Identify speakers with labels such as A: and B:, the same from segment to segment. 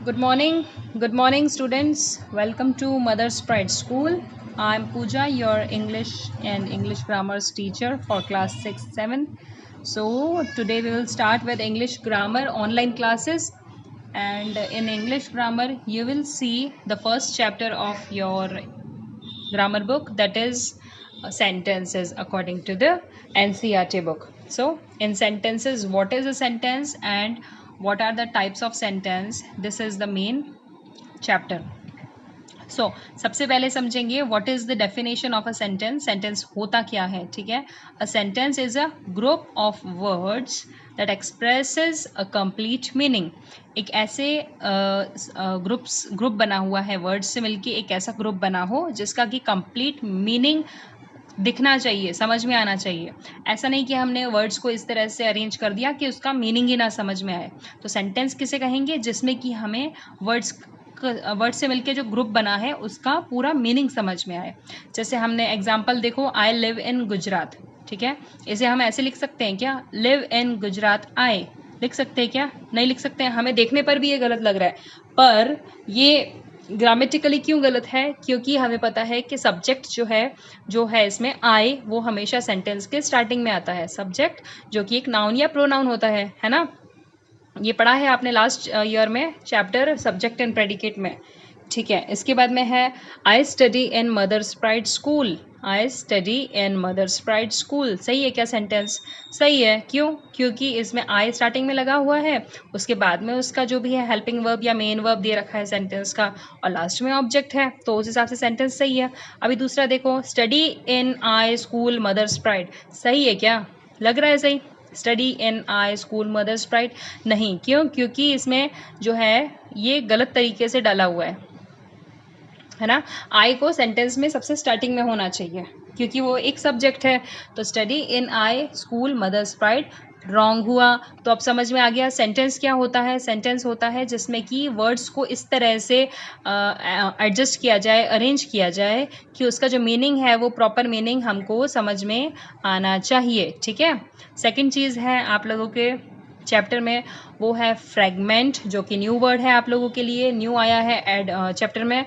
A: Good morning, students. Welcome to Mother's Pride School. I'm Pooja, your English and English grammars teacher for class 6-7. So today we will start with English grammar online classes. And in English grammar, you will see the first chapter of your grammar book, that is sentences according to the NCERT book. So in sentences, what is a sentence and what are the types of sentence? This is the main chapter. So सबसे पहले समझेंगे what is the definition of a sentence. Sentence होता क्या है, ठीक है. A sentence is a group of words that expresses a complete meaning. एक ऐसे ग्रुप बना हुआ है वर्ड्स से मिलके, एक ऐसा ग्रुप बना हो जिसका कि कंप्लीट मीनिंग दिखना चाहिए, समझ में आना चाहिए. ऐसा नहीं कि हमने वर्ड्स को इस तरह से अरेंज कर दिया कि उसका मीनिंग ही ना समझ में आए. तो सेंटेंस किसे कहेंगे? जिसमें कि हमें वर्ड से मिलके जो ग्रुप बना है उसका पूरा मीनिंग समझ में आए. जैसे हमने एग्जांपल देखो, आई लिव इन गुजरात, ठीक है. इसे हम ऐसे लिख सकते हैं क्या? लिव इन गुजरात आई लिख सकते हैं क्या? नहीं लिख सकते हैं. हमें देखने पर भी ये गलत लग रहा है, पर ये ग्रामेटिकली क्यों गलत है? क्योंकि हमें पता है कि सब्जेक्ट जो है इसमें आई, वो हमेशा सेंटेंस के स्टार्टिंग में आता है. सब्जेक्ट जो कि एक नाउन या प्रोनाउन होता है ना. ये पढ़ा है आपने लास्ट ईयर में चैप्टर सब्जेक्ट एंड प्रेडिकेट में, ठीक है. इसके बाद में है I study in mother's pride School. I study in mother's pride School. सही है क्या सेंटेंस? सही है. क्यों? क्योंकि इसमें आई स्टार्टिंग में लगा हुआ है, उसके बाद में उसका जो भी है हेल्पिंग वर्ब या मेन वर्ब दे रखा है सेंटेंस का, और लास्ट में ऑब्जेक्ट है, तो उस हिसाब से सेंटेंस सही है. अभी दूसरा देखो, study in I school Mother's Pride. सही है क्या? लग रहा है सही. Study in I school Mother's Pride नहीं. क्यों? क्योंकि इसमें जो है ये गलत तरीके से डाला हुआ है ना. आई को सेंटेंस में सबसे स्टार्टिंग में होना चाहिए क्योंकि वो एक सब्जेक्ट है. तो study in I school Mother's Pride wrong हुआ. तो अब समझ में आ गया सेंटेंस क्या होता है. सेंटेंस होता है जिसमें कि वर्ड्स को इस तरह से एडजस्ट किया जाए, अरेंज किया जाए कि उसका जो मीनिंग है वो प्रॉपर मीनिंग हमको समझ में आना चाहिए, ठीक है. सेकंड चीज़ है आप लोगों के चैप्टर में, वो है फ्रेगमेंट, जो कि न्यू वर्ड है आप लोगों के लिए, न्यू आया है चैप्टर में.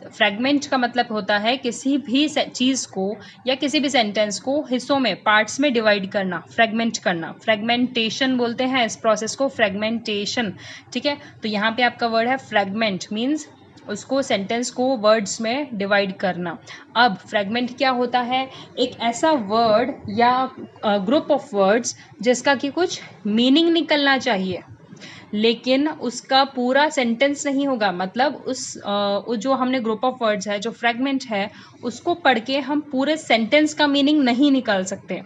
A: फ्रेगमेंट का मतलब होता है किसी भी चीज़ को या किसी भी सेंटेंस को हिस्सों में, पार्ट्स में डिवाइड करना, फ्रेगमेंट करना. फ्रेगमेंटेशन बोलते हैं इस प्रोसेस को, फ्रेगमेंटेशन, ठीक है. तो यहाँ पे आपका वर्ड है फ्रेगमेंट, मीन्स उसको सेंटेंस को वर्ड्स में डिवाइड करना. अब फ्रेगमेंट क्या होता है? एक ऐसा वर्ड या ग्रुप ऑफ वर्ड्स जिसका कि कुछ मीनिंग निकलना चाहिए, लेकिन उसका पूरा सेंटेंस नहीं होगा. मतलब उस जो हमने ग्रुप ऑफ वर्ड्स है, जो फ्रेगमेंट है, उसको पढ़ के हम पूरे सेंटेंस का मीनिंग नहीं निकाल सकते,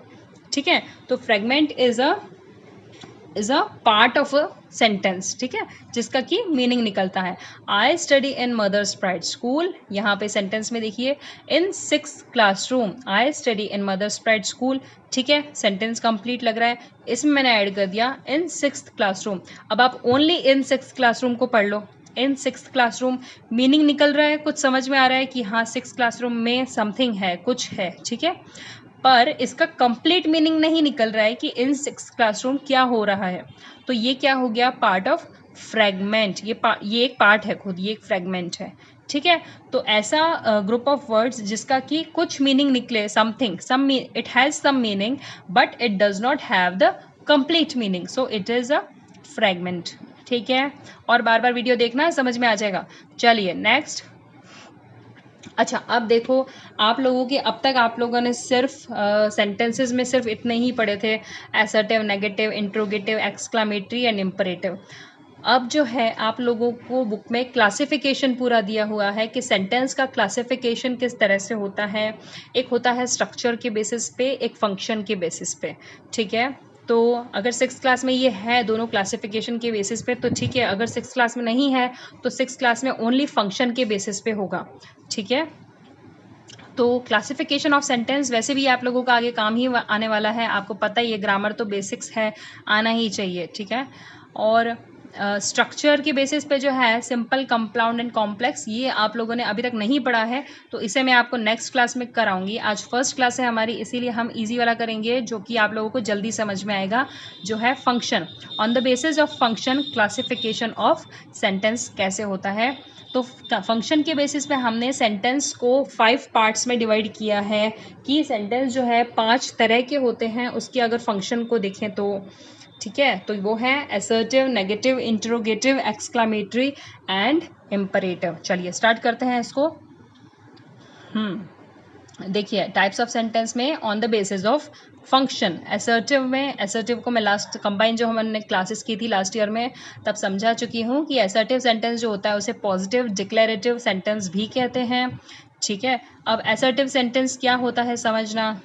A: ठीक है. तो fragment is a part of a sentence, ठीक है, जिसका कि मीनिंग निकलता है. I study in mother's pride school. यहाँ पे सेंटेंस में देखिए, in 6th classroom. I study in mother's pride school, ठीक है. सेंटेंस कंप्लीट लग रहा है. इसमें मैंने ऐड कर दिया इन 6th क्लासरूम. अब आप ओनली इन 6th क्लासरूम को पढ़ लो. इन 6th क्लासरूम मीनिंग निकल रहा है, कुछ समझ में आ रहा है कि हाँ 6th क्लासरूम में समथिंग है, कुछ है, ठीक है. पर इसका कंप्लीट मीनिंग नहीं निकल रहा है कि इन 6th क्लासरूम क्या हो रहा है. तो ये क्या हो गया? Part of fragment. ये एक पार्ट है खुद, ये एक फ्रेगमेंट है, ठीक है. तो ऐसा ग्रुप ऑफ वर्ड्स जिसका कि कुछ मीनिंग निकले, something, it has some meaning but it does not have the complete meaning, so it is a fragment, ठीक है. और बार बार वीडियो देखना, समझ में आ जाएगा. चलिए नेक्स्ट. अच्छा, अब देखो, आप लोगों के अब तक आप लोगों ने सिर्फ सेंटेंसेस में सिर्फ इतने ही पढ़े थे, assertive, negative, interrogative, exclamatory and imperative. अब जो है आप लोगों को बुक में क्लासिफिकेशन पूरा दिया हुआ है कि सेंटेंस का क्लासिफिकेशन किस तरह से होता है. एक होता है स्ट्रक्चर के बेसिस पे, एक फंक्शन के बेसिस पे, ठीक है. तो अगर 6th क्लास में ये है दोनों क्लासिफिकेशन के बेसिस पे तो ठीक है. अगर 6th क्लास में नहीं है तो 6th क्लास में ओनली फंक्शन के बेसिस पे होगा, ठीक है. तो क्लासिफिकेशन ऑफ सेंटेंस वैसे भी आप लोगों का आगे काम ही आने वाला है. आपको पता ही है, ग्रामर तो बेसिक्स है, आना ही चाहिए, ठीक है. और स्ट्रक्चर के बेसिस पे जो है सिंपल, कंपाउंड एंड कॉम्प्लेक्स, ये आप लोगों ने अभी तक नहीं पढ़ा है, तो इसे मैं आपको नेक्स्ट क्लास में कराऊंगी। आज फर्स्ट क्लास है हमारी, इसीलिए हम इजी वाला करेंगे जो कि आप लोगों को जल्दी समझ में आएगा, जो है function. On the basis of function classification of sentence कैसे होता है। तो फंक्शन के बेसिस पे हमने सेंटेंस को 5 पार्ट्स में डिवाइड किया है कि सेंटेंस जो है 5 तरह के होते हैं उसके अगर फंक्शन को देखें तो, ठीक है। तो वो है assertive, negative, interrogative, exclamatory and imperative. चलिए स्टार्ट करते हैं इसको। देखिए टाइप्स ऑफ सेंटेंस में on the basis of function. Assertive में, असर्टिव को मैं लास्ट कंबाइन जो हमने क्लासेस की थी लास्ट ईयर में तब समझा चुकी हूँ कि असर्टिव सेंटेंस जो होता है उसे पॉजिटिव डिक्लेरेटिव सेंटेंस भी कहते हैं, ठीक है। अब असर्टिव सेंटेंस क्या होता है समझना।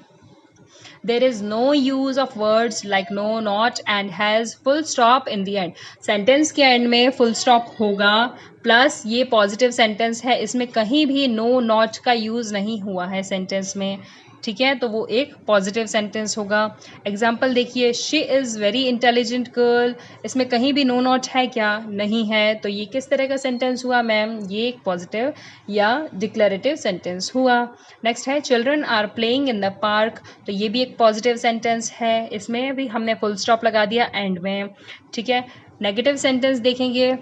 A: There is no use of words like no, not and has full stop in the end. Sentence के एंड में फुल स्टॉप होगा, प्लस ये पॉजिटिव सेंटेंस है, इसमें कहीं भी नो नॉट का यूज़ नहीं हुआ है सेंटेंस में, ठीक है। तो वो एक पॉजिटिव सेंटेंस होगा। एग्जाम्पल देखिए, she is very intelligent girl, इसमें कहीं भी नो नॉट है क्या, नहीं है, तो ये किस तरह का सेंटेंस हुआ मैम, ये एक पॉजिटिव या डिक्लेरेटिव सेंटेंस हुआ। नेक्स्ट है children are playing in the park, तो ये भी एक पॉजिटिव सेंटेंस है, इसमें भी हमने फुल स्टॉप लगा दिया एंड में, ठीक है। नेगेटिव सेंटेंस देखेंगे,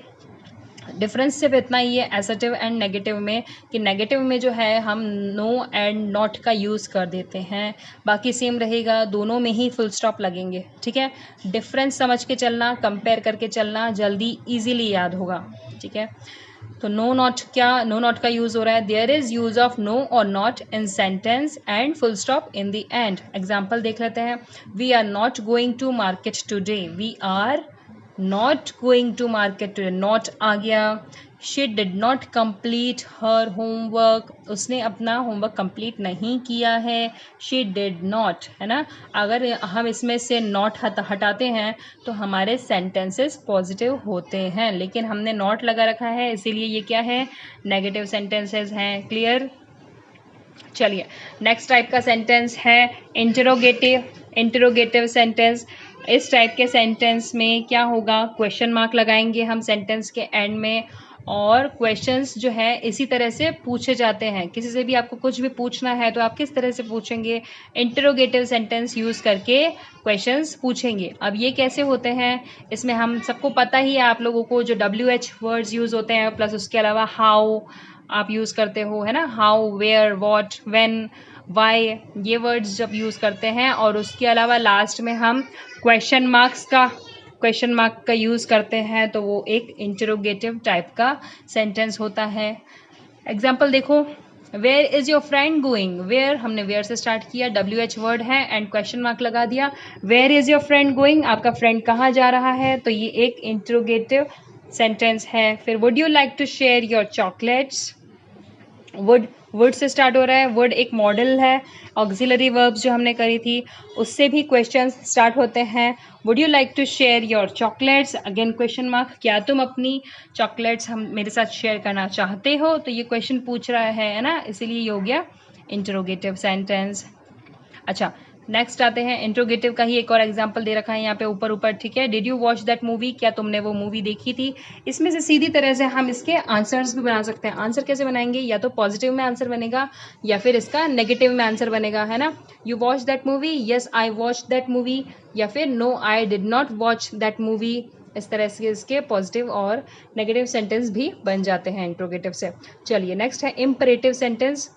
A: डिफरेंस सिर्फ इतना ही है असर्टिव एंड नेगेटिव में कि नेगेटिव में जो है हम नो एंड नॉट का यूज़ कर देते हैं, बाकी सेम रहेगा, दोनों में ही फुल स्टॉप लगेंगे, ठीक है। डिफरेंस समझ के चलना, कंपेयर करके चलना, जल्दी इजीली याद होगा, ठीक है। तो नो नॉट, क्या नो नॉट का यूज़ हो रहा है, there is use of no और not in sentence and full stop in the end. Example देख लेते हैं, we are not going to market today, we are not going to market today, not आ गया। She did not complete her homework, उसने अपना homework complete नहीं किया है, शी डिड नॉट, है ना। अगर हम इसमें से नॉट हटाते हैं तो हमारे सेंटेंसेस पॉजिटिव होते हैं, लेकिन हमने नॉट लगा रखा है इसीलिए ये क्या है, नेगेटिव सेंटेंसेस हैं। क्लियर। चलिए नेक्स्ट टाइप का सेंटेंस है इंटरोगेटिव। इंटरोगेटिव सेंटेंस, इस टाइप के सेंटेंस में क्या होगा, क्वेश्चन मार्क लगाएंगे हम सेंटेंस के एंड में, और क्वेश्चंस जो है इसी तरह से पूछे जाते हैं। किसी से भी आपको कुछ भी पूछना है तो आप किस तरह से पूछेंगे, इंटरोगेटिव सेंटेंस यूज़ करके क्वेश्चंस पूछेंगे। अब ये कैसे होते हैं, इसमें हम सबको पता ही है, आप लोगों को जो WH वर्ड्स यूज़ होते हैं, प्लस उसके अलावा हाउ आप यूज़ करते हो, है ना, how, where, what, when, why, ये वर्ड्स जब यूज़ करते हैं, और उसके अलावा लास्ट में हम क्वेश्चन मार्क का यूज़ करते हैं, तो वो एक इंटरोगेटिव टाइप का सेंटेंस होता है। एग्जाम्पल देखो, where is your friend going, where हमने वेयर से स्टार्ट किया, WH वर्ड है एंड क्वेश्चन मार्क लगा दिया, where is your friend going, आपका फ्रेंड कहाँ जा रहा है, तो ये एक इंटरोगेटिव सेंटेंस है। फिर would you like to share your chocolates, would से स्टार्ट हो रहा है, वुड एक मॉडल है, ऑक्सिलरी वर्ब्स जो हमने करी थी उससे भी क्वेश्चंस स्टार्ट होते हैं। Would you like to share your chocolates, again question mark, क्या तुम अपनी चॉकलेट्स हम मेरे साथ शेयर करना चाहते हो, तो ये क्वेश्चन पूछ रहा है ना, इसीलिए ये हो गया इंटरोगेटिव सेंटेंस। अच्छा नेक्स्ट आते हैं, इंट्रोगेटिव का ही एक और एग्जाम्पल दे रखा है यहाँ पे ऊपर, ठीक है। Did you watch that movie, क्या तुमने वो मूवी देखी थी। इसमें से सीधी तरह से हम इसके आंसर्स भी बना सकते हैं। आंसर कैसे बनाएंगे, या तो पॉजिटिव में आंसर बनेगा या फिर इसका नेगेटिव में आंसर बनेगा, है ना। You watch that movie, yes I watch that movie, या फिर no I did not watch that movie. इस तरह से इसके पॉजिटिव और नेगेटिव सेंटेंस भी बन जाते हैं इंट्रोगेटिव से। चलिए नेक्स्ट है इम्परेटिव सेंटेंस।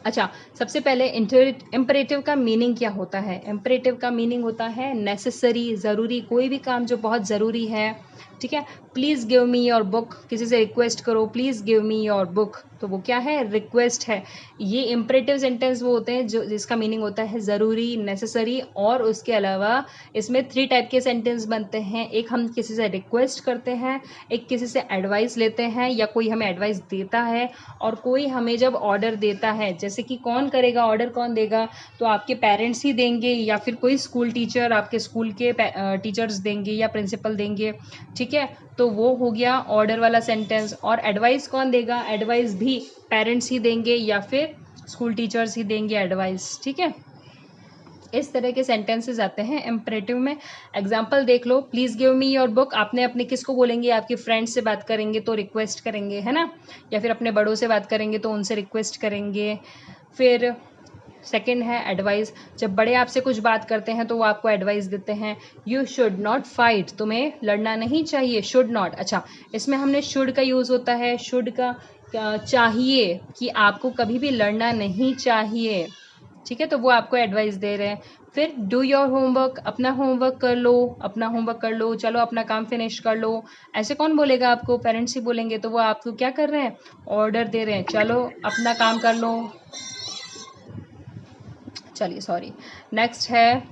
A: अच्छा सबसे पहले इम्परेटिव का मीनिंग क्या होता है। इम्परेटिव का मीनिंग होता है नेसेसरी, ज़रूरी, कोई भी काम जो बहुत ज़रूरी है, ठीक है। Please give me your book, किसी से रिक्वेस्ट करो please give me your book, तो वो क्या है, रिक्वेस्ट है। ये इम्परेटिव सेंटेंस वो होते हैं जो जिसका मीनिंग होता है ज़रूरी, नेसेसरी, और उसके अलावा इसमें 3 टाइप के सेंटेंस बनते हैं। एक हम किसी से रिक्वेस्ट करते हैं, एक किसी से एडवाइस लेते हैं या कोई हमें एडवाइस देता है, और कोई हमें जब ऑर्डर देता है, जैसे कि कौन करेगा ऑर्डर, कौन देगा, तो आपके पेरेंट्स ही देंगे या फिर कोई स्कूल टीचर, आपके स्कूल के टीचर्स देंगे या प्रिंसिपल देंगे, ठीक है। तो वो हो गया ऑर्डर वाला सेंटेंस। और एडवाइस कौन देगा, एडवाइस भी पेरेंट्स ही देंगे या फिर स्कूल टीचर्स ही देंगे एडवाइस, ठीक है। इस तरह के सेंटेंसेस आते हैं इम्परेटिव में। एग्जाम्पल देख लो, please give me your book. आपने अपने किसको बोलेंगे? आपके फ्रेंड से बात करेंगे तो रिक्वेस्ट करेंगे, है ना, या फिर अपने बड़ों से बात करेंगे तो उनसे रिक्वेस्ट करेंगे। फिर सेकंड है एडवाइस। जब बड़े आपसे कुछ बात करते हैं तो वो आपको एडवाइस देते हैं। यू शुड नॉट फाइट, तुम्हें लड़ना नहीं चाहिए, शुड नॉट। अच्छा, इसमें हमने शुड का यूज़ होता है, शुड का चाहिए, कि आपको कभी भी लड़ना नहीं चाहिए, ठीक है, तो वो आपको एडवाइस दे रहे हैं। फिर डू योर होमवर्क, अपना होमवर्क कर लो, अपना होमवर्क कर लो, चलो अपना काम फिनिश कर लो। ऐसे कौन बोलेगा आपको? पेरेंट्स ही बोलेंगे। तो वो आपको क्या कर रहे हैं? ऑर्डर दे रहे हैं, चलो अपना काम कर लो। चलिए सॉरी। नेक्स्ट है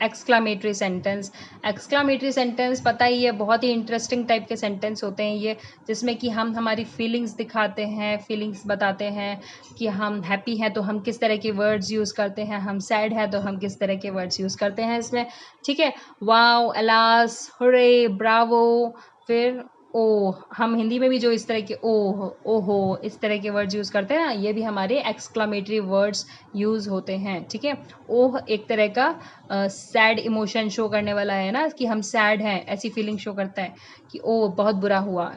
A: एक्सक्लामेटरी सेंटेंस। एक्सक्लामेटरी सेंटेंस पता ही है, बहुत ही इंटरेस्टिंग टाइप के सेंटेंस होते हैं ये, जिसमें कि हम हमारी फीलिंग्स दिखाते हैं, फीलिंग्स बताते हैं कि हम हैप्पी हैं तो हम किस तरह के वर्ड्स यूज़ करते हैं, हम सैड हैं तो हम किस तरह के वर्ड्स यूज़ करते हैं इसमें, ठीक है। वाओ, अलास, हुर्रे, ब्रावो, फिर ओह। हम हिंदी में भी जो इस तरह के ओह, ओहो, इस तरह के वर्ड्स यूज़ करते हैं ना, ये भी हमारे एक्सक्लामेटरी वर्ड्स यूज़ होते हैं, ठीक है। ओह एक तरह का सैड इमोशन शो करने वाला है ना, कि हम सैड हैं, ऐसी फीलिंग शो करता है कि ओह बहुत बुरा हुआ,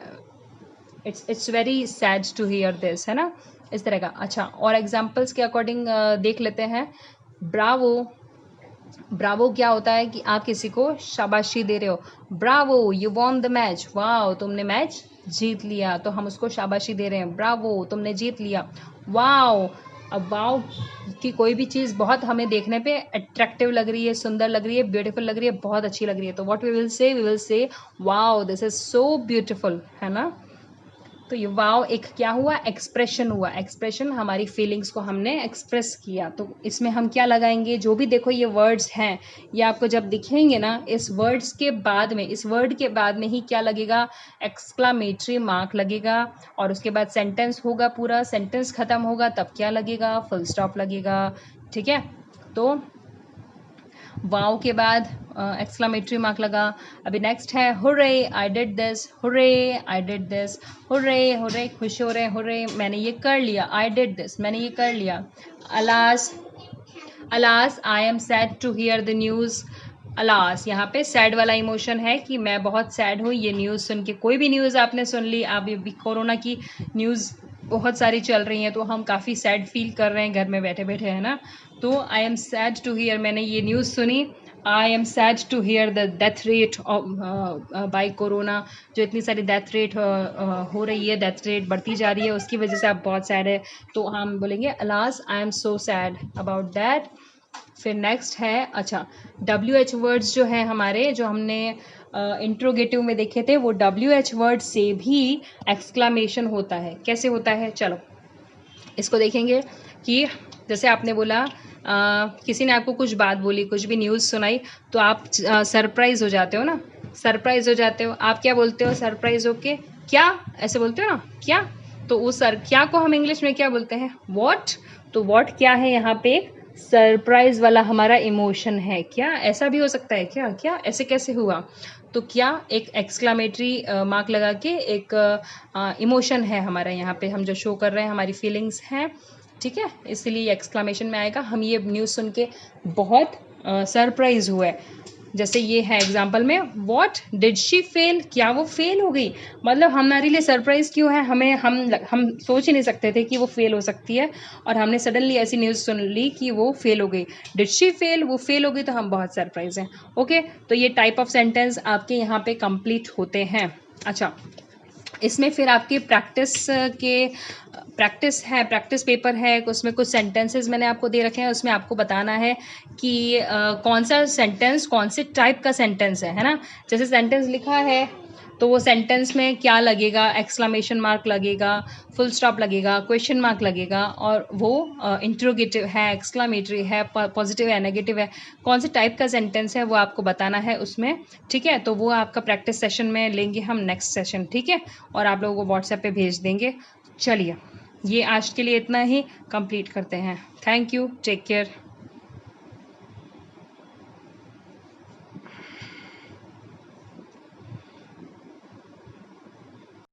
A: it's very sad to hear this, है ना, इस तरह का। अच्छा, और एग्जाम्पल्स के अकॉर्डिंग देख लेते हैं। ब्रावो, ब्रावो क्या होता है कि आप किसी को शाबाशी दे रहे हो। Bravo, you won the match, wow तुमने मैच जीत लिया, तो हम उसको शाबाशी दे रहे हैं, ब्रावो तुमने जीत लिया। वाओ, अब वाओ की कोई भी चीज़ बहुत हमें देखने पे अट्रैक्टिव लग रही है, सुंदर लग रही है, ब्यूटीफुल लग रही है, बहुत अच्छी लग रही है, तो what we will say wow this is so beautiful, है ना। तो ये वाव एक क्या हुआ? एक्सप्रेशन हुआ। एक्सप्रेशन, हमारी फीलिंग्स को हमने एक्सप्रेस किया। तो इसमें हम क्या लगाएंगे? जो भी देखो ये वर्ड्स हैं, ये आपको जब दिखेंगे ना, इस वर्ड्स के बाद में, इस वर्ड के बाद में ही क्या लगेगा? एक्सक्लामेटरी मार्क लगेगा। और उसके बाद सेंटेंस होगा, पूरा सेंटेंस खत्म होगा, तब क्या लगेगा? फुल स्टॉप लगेगा, ठीक है। तो वाव के बाद एक्सक्लामेटरी मार्क लगा। अभी नेक्स्ट है hurray, I did this, hurray I did this, hurray, hurray खुश हो रहे, हुर्रे मैंने ये कर लिया, आई डिड दिस मैंने ये कर लिया। Alas, alas I am sad to hear the news. Alas, यहाँ पे सैड वाला इमोशन है कि मैं बहुत सैड हूँ ये न्यूज़ सुन के। कोई भी न्यूज़ आपने सुन ली, आप अभी कोरोना की न्यूज़ बहुत सारी चल रही हैं, तो हम काफ़ी सैड फील कर रहे हैं घर में बैठे बैठे, है ना। तो I am sad to hear, मैंने ये न्यूज़ सुनी, I am sad to hear the death rate by corona, जो इतनी सारी डेथ रेट हो रही है, डेथ रेट बढ़ती जा रही है, उसकी वजह से आप बहुत सैड है। तो हम बोलेंगे alas I am so sad about that. फिर नेक्स्ट है, अच्छा, WH वर्ड्स जो है हमारे, जो हमने इंट्रोगेटिव में देखे थे, वो WH वर्ड से भी एक्सक्लामेशन होता है। कैसे होता है? चलो इसको देखेंगे कि जैसे आपने बोला, किसी ने आपको कुछ बात बोली, कुछ भी न्यूज़ सुनाई, तो आप सरप्राइज हो जाते हो ना, सरप्राइज हो जाते हो। आप क्या बोलते हो सरप्राइज होके? क्या, ऐसे बोलते हो ना, क्या। तो उस क्या को हम इंग्लिश में क्या बोलते हैं? वॉट। तो वॉट क्या है यहाँ पे? सरप्राइज वाला हमारा इमोशन है। क्या ऐसा भी हो सकता है? क्या क्या ऐसे कैसे हुआ? तो क्या एक एक्सक्लामेटरी मार्क लगा के एक इमोशन है हमारा, यहाँ पे हम जो शो कर रहे हैं हमारी फीलिंग्स हैं, ठीक है, इसलिए एक्सक्लामेशन में आएगा। हम ये न्यूज़ सुन के बहुत सरप्राइज हुए। जैसे ये है एग्जाम्पल में, व्हाट डिड शी फेल, क्या वो फेल हो गई? मतलब हमारे लिए सरप्राइज क्यों है? हम सोच ही नहीं सकते थे कि वो फेल हो सकती है, और हमने सडनली ऐसी न्यूज़ सुन ली कि वो फेल हो गई। डिड शी फेल, वो फेल हो गई, तो हम बहुत सरप्राइज हैं। ओके, तो ये टाइप ऑफ सेंटेंस आपके यहाँ पे कंप्लीट होते हैं। अच्छा, इसमें फिर आपकी प्रैक्टिस पेपर है, उसमें कुछ सेंटेंसेस मैंने आपको दे रखे हैं, उसमें आपको बताना है कि कौन सा सेंटेंस कौन से टाइप का सेंटेंस है ना। जैसे सेंटेंस लिखा है तो वो सेंटेंस में क्या लगेगा? एक्सक्लामेशन मार्क लगेगा, फुल स्टॉप लगेगा, क्वेश्चन मार्क लगेगा, और वो इंट्रोगेटिव है, एक्सक्लामेटरी है, पॉजिटिव है, नेगेटिव है, कौन से टाइप का सेंटेंस है वो आपको बताना है उसमें, ठीक है। तो वो आपका प्रैक्टिस सेशन में लेंगे हम, नेक्स्ट सेशन, ठीक है, और आप लोगों को व्हाट्सएप पे भेज देंगे। चलिए, ये आज के लिए इतना ही, कंप्लीट करते हैं। Thank you, take care.